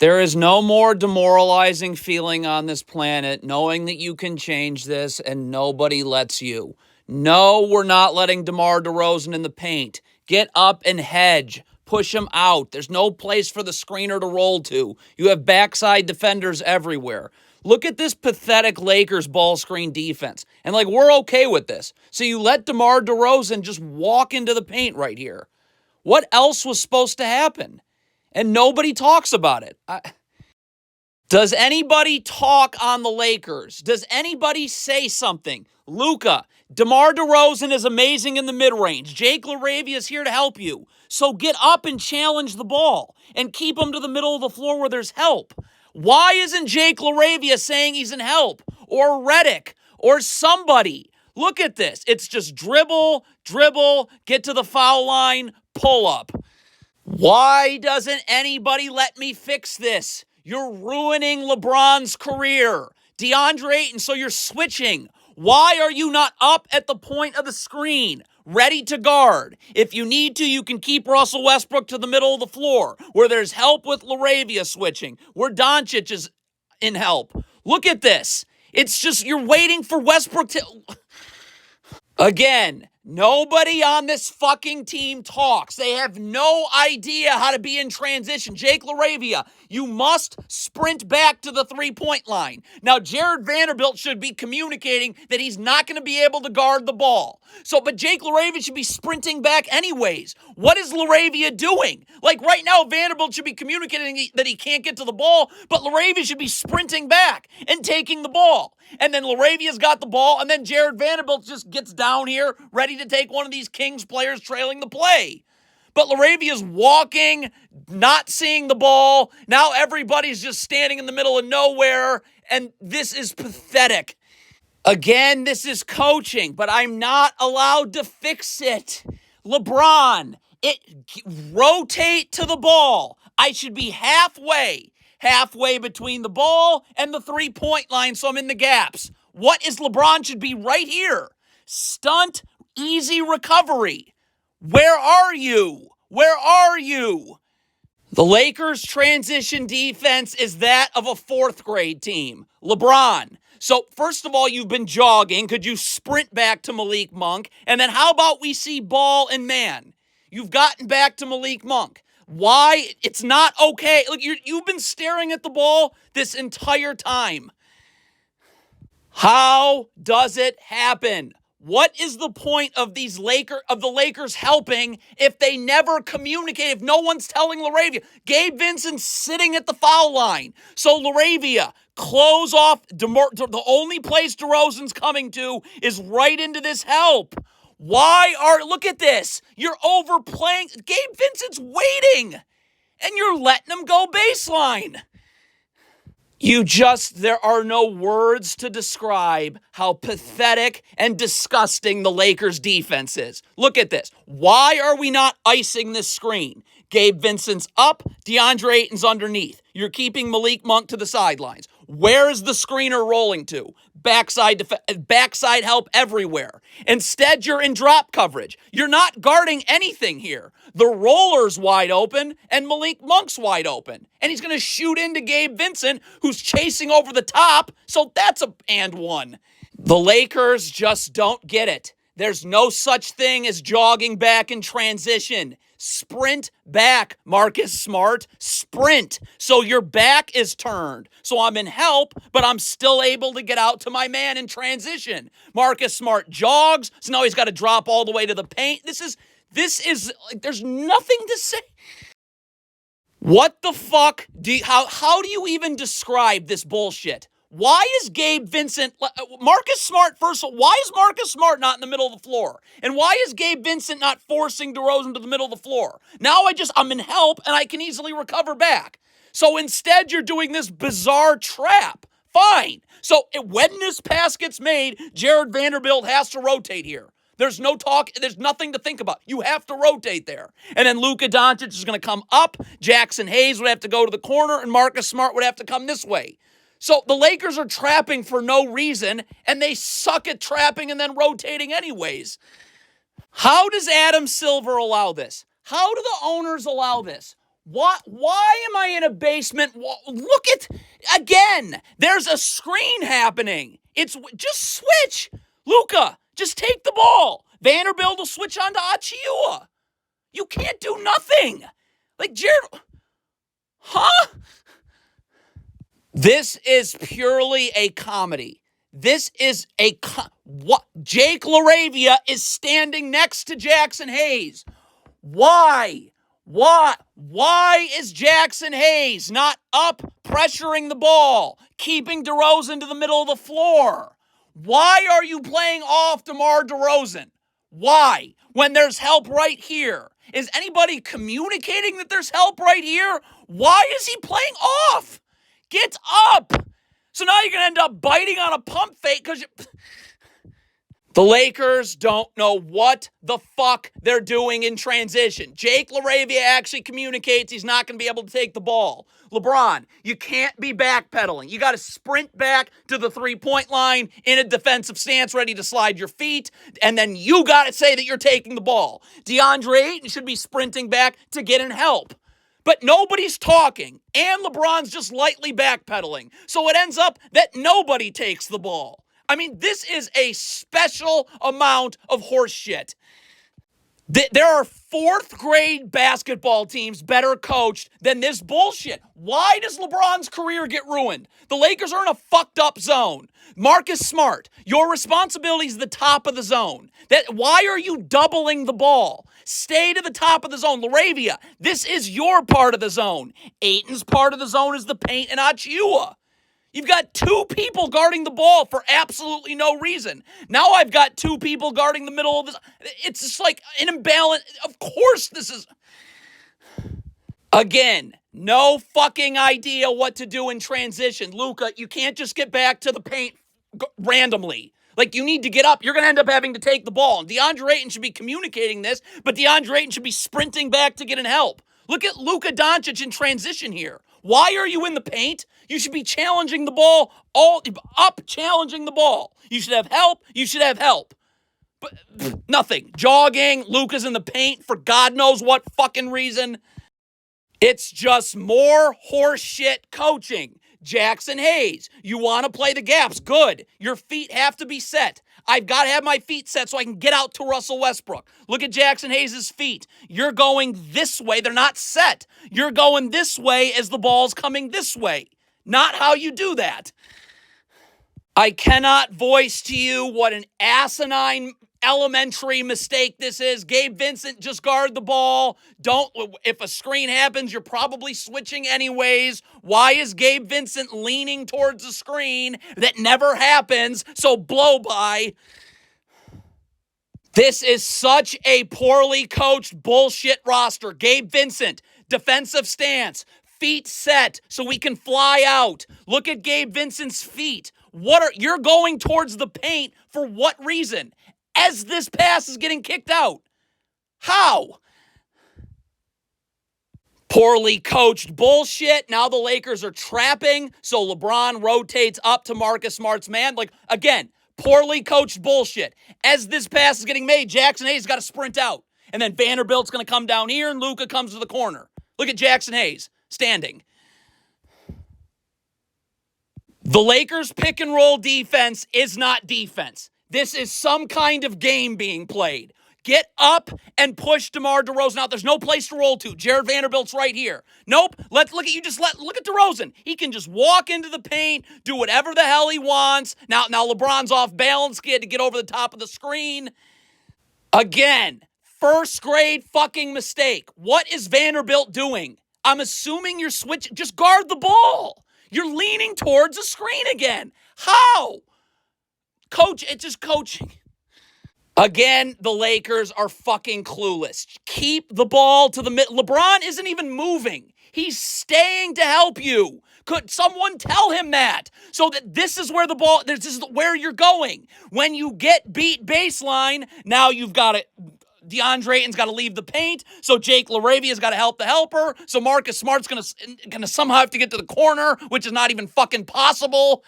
There is no more demoralizing feeling on this planet knowing that you can change this and nobody lets you. No, we're not letting DeMar DeRozan in the paint. Get up and hedge. Push him out. There's no place for the screener to roll to. You have backside defenders everywhere. Look at this pathetic Lakers ball screen defense. And we're okay with this. So you let DeMar DeRozan just walk into the paint right here. What else was supposed to happen? And nobody talks about it. Does anybody talk on the Lakers? Does anybody say something? Luka, DeMar DeRozan is amazing in the mid-range. Jake LaRavia is here to help you. So get up and challenge the ball and keep him to the middle of the floor where there's help. Why isn't Jake LaRavia saying he's in help? Or REDICK? Or somebody? Look at this. It's just dribble, get to the foul line, pull up. Why doesn't anybody let me fix this? You're ruining LeBron's career. DeAndre Ayton, so you're switching. Why are you not up at the point of the screen, ready to guard? If you need to, you can keep Russell Westbrook to the middle of the floor, where there's help with LaRavia switching, where Doncic is in help. Look at this. It's just you're waiting for Westbrook to... Again, nobody on this fucking team talks. They have no idea how to be in transition. Jake LaRavia, you must sprint back to the three-point line. Now, Jared Vanderbilt should be communicating that he's not going to be able to guard the ball. But Jake LaRavia should be sprinting back anyways. What is LaRavia doing? Right now, Vanderbilt should be communicating that he can't get to the ball, but LaRavia should be sprinting back and taking the ball. And then LaRavia's got the ball, and then Jared Vanderbilt just gets down here ready to take one of these Kings players trailing the play. But LaRavia's walking, not seeing the ball. Now everybody's just standing in the middle of nowhere, and this is pathetic. Again, this is coaching, but I'm not allowed to fix it. LeBron, rotate to the ball. I should be halfway between the ball and the three-point line, so I'm in the gaps. What is LeBron should be right here? Stunt, easy recovery. Where are you? Where are you? The Lakers' transition defense is that of a fourth grade team. LeBron. So, first of all, you've been jogging. Could you sprint back to Malik Monk? And then how about we see ball and man? You've gotten back to Malik Monk. Why? It's not okay. You've been staring at the ball this entire time. How does it happen? What is the point of the Lakers helping if they never communicate, if no one's telling LaRavia? Gabe Vincent's sitting at the foul line. So LaRavia, close off. The only place DeRozan's coming to is right into this help. Look at this. You're overplaying. Gabe Vincent's waiting, and you're letting him go baseline. There are no words to describe how pathetic and disgusting the Lakers defense is. Look at this. Why are we not icing this screen? Gabe Vincent's up, DeAndre Ayton's underneath. You're keeping Malik Monk to the sidelines. Where is the screener rolling to? Backside help everywhere. Instead, you're in drop coverage. You're not guarding anything here. The roller's wide open, and Malik Monk's wide open. And he's going to shoot into Gabe Vincent, who's chasing over the top, so that's a and one. The Lakers just don't get it. There's no such thing as jogging back in transition. Sprint back, Marcus Smart. Sprint. So your back is turned. So I'm in help, but I'm still able to get out to my man in transition. Marcus Smart jogs, so now he's got to drop all the way to the paint. This is there's nothing to say. What the fuck how do you even describe this bullshit? Why is Gabe Vincent, Marcus Smart, first of all, why is Marcus Smart not in the middle of the floor? And why is Gabe Vincent not forcing DeRozan to the middle of the floor? Now I'm in help and I can easily recover back. So instead you're doing this bizarre trap. Fine. So when this pass gets made, Jared Vanderbilt has to rotate here. There's no talk. There's nothing to think about. You have to rotate there. And then Luka Doncic is going to come up. Jackson Hayes would have to go to the corner and Marcus Smart would have to come this way. So the Lakers are trapping for no reason, and they suck at trapping and then rotating anyways. How does Adam Silver allow this? How do the owners allow this? Why am I in a basement? Look at, again, there's a screen happening. It's just switch. Luka, just take the ball. Vanderbilt will switch on to Achiuwa. You can't do nothing. Like, Jared, huh? This is purely a comedy. This is what? Jake LaRavia is standing next to Jackson Hayes. Why? Why is Jackson Hayes not up pressuring the ball, keeping DeRozan to the middle of the floor? Why are you playing off DeMar DeRozan? Why? When there's help right here. Is anybody communicating that there's help right here? Why is he playing off? Get up! So now you're going to end up biting on a pump fake because the Lakers don't know what the fuck they're doing in transition. Jake LaRavia actually communicates he's not going to be able to take the ball. LeBron, you can't be backpedaling. You got to sprint back to the three-point line in a defensive stance, ready to slide your feet, and then you got to say that you're taking the ball. DeAndre Ayton should be sprinting back to get in help. But nobody's talking, and LeBron's just lightly backpedaling. So it ends up that nobody takes the ball. I mean, this is a special amount of horse shit. There are fourth grade basketball teams better coached than this bullshit. Why does LeBron's career get ruined? The Lakers are in a fucked up zone. Marcus Smart, your responsibility is the top of the zone. Why are you doubling the ball? Stay to the top of the zone. LaRavia, this is your part of the zone. Ayton's part of the zone is the paint and Achiuwa. You've got two people guarding the ball for absolutely no reason. Now I've got two people guarding the middle of this. It's just like an imbalance. Of course this is... Again, no fucking idea what to do in transition. Luka, you can't just get back to the paint randomly. Like, you need to get up. You're going to end up having to take the ball. And DeAndre Ayton should be communicating this, but DeAndre Ayton should be sprinting back to get in help. Look at Luka Doncic in transition here. Why are you in the paint? You should be challenging the ball, challenging the ball. You should have help. You should have help. But nothing. Jogging. Luka's in the paint for God knows what fucking reason. It's just more horse shit coaching. Jackson Hayes, you want to play the gaps. Good. Your feet have to be set. I've got to have my feet set so I can get out to Russell Westbrook. Look at Jackson Hayes' feet. You're going this way. They're not set. You're going this way as the ball's coming this way. Not how you do that. I cannot voice to you what an asinine elementary mistake this is. Gabe Vincent, just guard the ball. If a screen happens, you're probably switching anyways. Why is Gabe Vincent leaning towards the screen? That never happens, so blow by. This is such a poorly coached bullshit roster. Gabe Vincent, defensive stance, feet set so we can fly out. Look at Gabe Vincent's feet. You're going towards the paint for what reason? As this pass is getting kicked out. How? Poorly coached bullshit. Now the Lakers are trapping, so LeBron rotates up to Marcus Smart's man. Like, again, poorly coached bullshit. As this pass is getting made, Jackson Hayes got to sprint out. And then Vanderbilt's going to come down here, and Luka comes to the corner. Look at Jackson Hayes standing. The Lakers' pick and roll defense is not defense. This is some kind of game being played. Get up and push DeMar DeRozan out. There's no place to roll to. Jared Vanderbilt's right here. Nope. Look at DeRozan. He can just walk into the paint, do whatever the hell he wants. Now LeBron's off balance. He had to get over the top of the screen. Again, first grade fucking mistake. What is Vanderbilt doing? I'm assuming you're switching. Just guard the ball. You're leaning towards the screen again. How? Coach, it's just coaching. Again, the Lakers are fucking clueless. Keep the ball to the middle. LeBron isn't even moving. He's staying to help you. Could someone tell him that? So that this is where this is where you're going. When you get beat baseline, now you've got it. DeAndre Ayton's got to leave the paint, so Jake LaRavia's got to help the helper, so Marcus Smart's gonna somehow have to get to the corner, which is not even fucking possible.